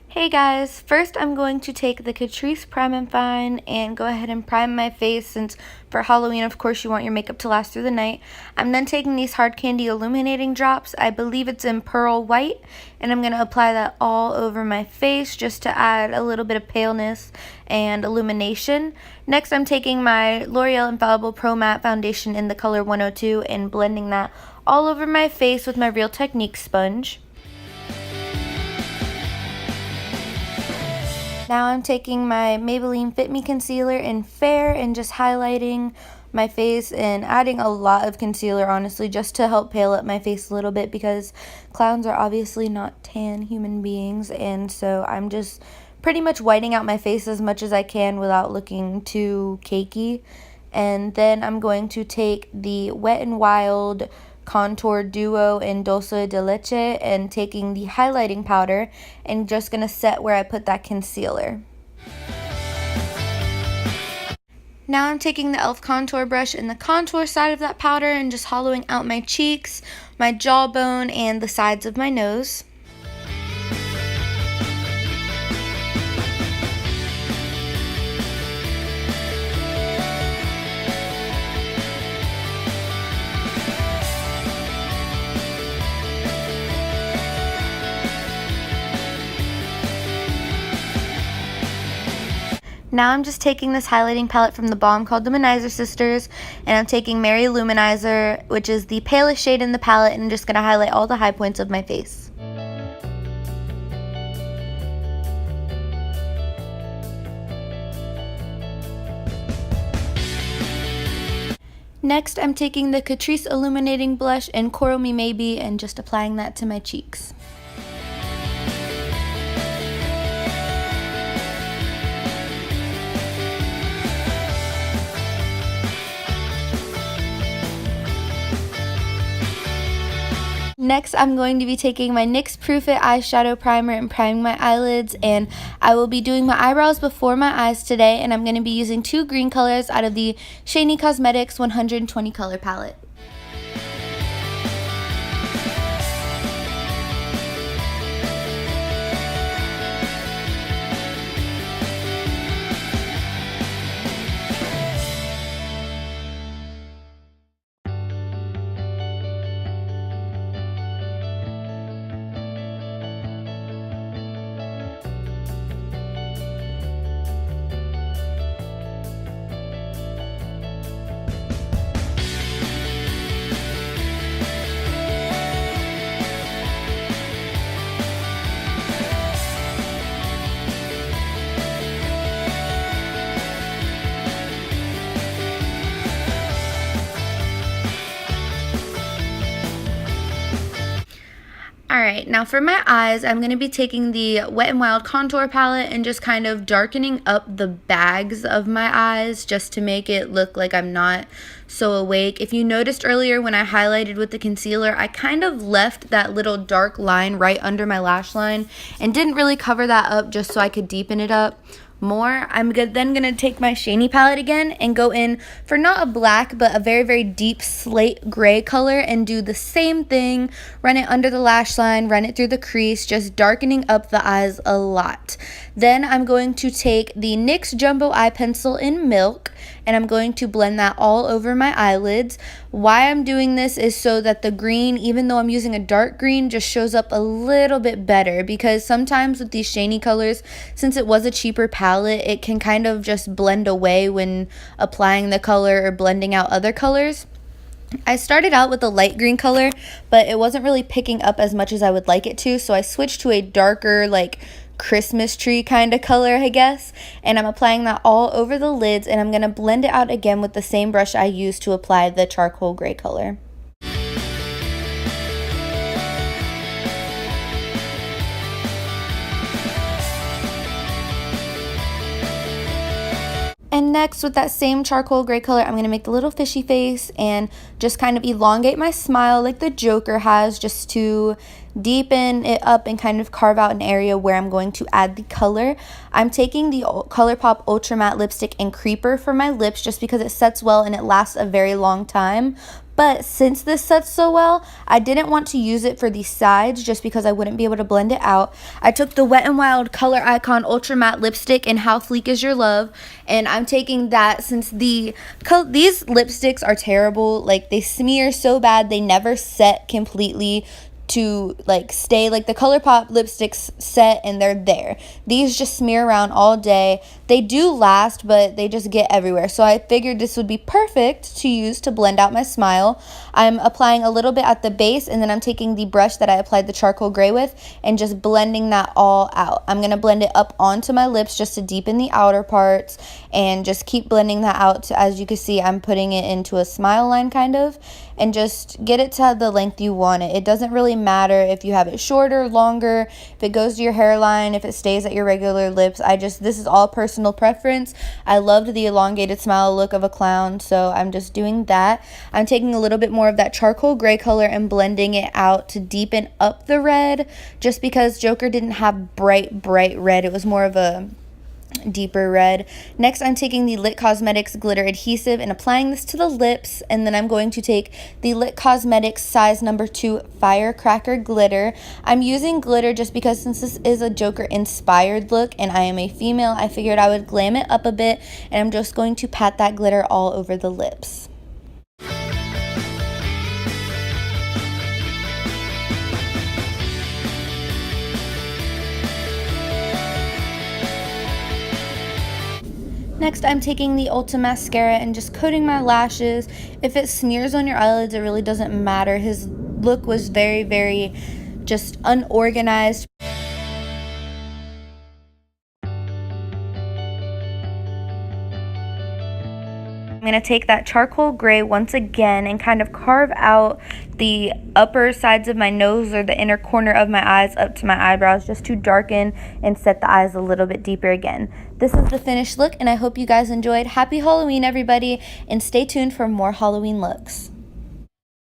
Hey guys, first I'm going to take the Catrice Prime and Fine and go ahead and prime my face since for Halloween, of course, you want your makeup to last through the night. I'm then taking these hard candy illuminating drops. I believe it's in Pearl White, and I'm going to apply that all over my face just to add a little bit of paleness and illumination. Next, I'm taking my L'Oreal Infallible Pro Matte Foundation in the color 102 and blending that all over my face with my Real Technique sponge. Now I'm taking my Maybelline Fit Me Concealer in Fair and just highlighting my face and adding a lot of concealer, honestly, just to help pale up my face a little bit because clowns are obviously not tan human beings, and so I'm just pretty much whitening out my face as much as I can without looking too cakey. And then I'm going to take the Wet n Wild Contour Duo in Dulce de Leche and taking the highlighting powder and just going to set where I put that concealer. Now I'm taking the e.l.f. contour brush in the contour side of that powder and just hollowing out my cheeks, my jawbone, and the sides of my nose. Now I'm just taking this highlighting palette from the balm called the Manizer Sisters, and I'm taking Mary Luminizer, which is the palest shade in the palette, and I'm just going to highlight all the high points of my face. Next, I'm taking the Catrice Illuminating Blush in Coral Me Maybe and just applying that to my cheeks. Next, I'm going to be taking my NYX Proof It eyeshadow primer and priming my eyelids, and I will be doing my eyebrows before my eyes today, and I'm going to be using two green colors out of the Shany Cosmetics 120 color palette. Alright, now for my eyes, I'm going to be taking the Wet n Wild contour palette and just kind of darkening up the bags of my eyes just to make it look like I'm not so awake. If you noticed earlier when I highlighted with the concealer, I kind of left that little dark line right under my lash line and didn't really cover that up just so I could deepen it up more. I'm then going to take my Shany palette again and go in for not a black but a very, very deep slate gray color and do the same thing. Run it under the lash line, run it through the crease, just darkening up the eyes a lot. Then I'm going to take the NYX Jumbo Eye Pencil in Milk and I'm going to blend that all over my eyelids. Why I'm doing this is so that the green, even though I'm using a dark green, just shows up a little bit better, because sometimes with these Shany colors, since it was a cheaper palette, it can kind of just blend away when applying the color or blending out other colors. I started out with a light green color, but it wasn't really picking up as much as I would like it to, so I switched to a darker, like Christmas tree kind of color, I guess, and I'm applying that all over the lids, and I'm going to blend it out again with the same brush I used to apply the charcoal gray color. And next, with that same charcoal gray color, I'm going to make the little fishy face and just kind of elongate my smile like the Joker has, just to deepen it up and kind of carve out an area where I'm going to add the color. I'm taking the Colourpop Ultra Matte Lipstick in Creeper for my lips just because it sets well and it lasts a very long time. But since this sets so well, I didn't want to use it for the sides just because I wouldn't be able to blend it out. I took the Wet n Wild Color Icon Ultra Matte Lipstick in How Fleek Is Your Love, and I'm taking that since these lipsticks are terrible. Like, they smear so bad, they never set completely to like stay. Like, the Colourpop lipsticks set and they're there. These just smear around all day. They do last, but they just get everywhere. So I figured this would be perfect to use to blend out my smile. I'm applying a little bit at the base, and then I'm taking the brush that I applied the charcoal gray with and just blending that all out. I'm going to blend it up onto my lips just to deepen the outer parts and just keep blending that out. To, as you can see, I'm putting it into a smile line kind of, and just get it to the length you want it. It doesn't really matter if you have it shorter, longer, if it goes to your hairline, if it stays at your regular lips. This is all personal preference. I loved the elongated smile look of a clown, so I'm just doing that. I'm taking a little bit more of that charcoal gray color and blending it out to deepen up the red, just because Joker didn't have bright red. It was more of a deeper red. Next, I'm taking the Lit Cosmetics glitter adhesive and applying this to the lips, and then I'm going to take the Lit Cosmetics size number 2 firecracker glitter. I'm using glitter just because since this is a Joker inspired look and I am a female, I figured I would glam it up a bit, and I'm just going to pat that glitter all over the lips. Next, I'm taking the Ulta mascara and just coating my lashes. If it smears on your eyelids, it really doesn't matter. His look was very just unorganized. I'm going to take that charcoal gray once again and kind of carve out the upper sides of my nose or the inner corner of my eyes up to my eyebrows, just to darken and set the eyes a little bit deeper again. This is the finished look, and I hope you guys enjoyed. Happy Halloween, everybody, and stay tuned for more Halloween looks.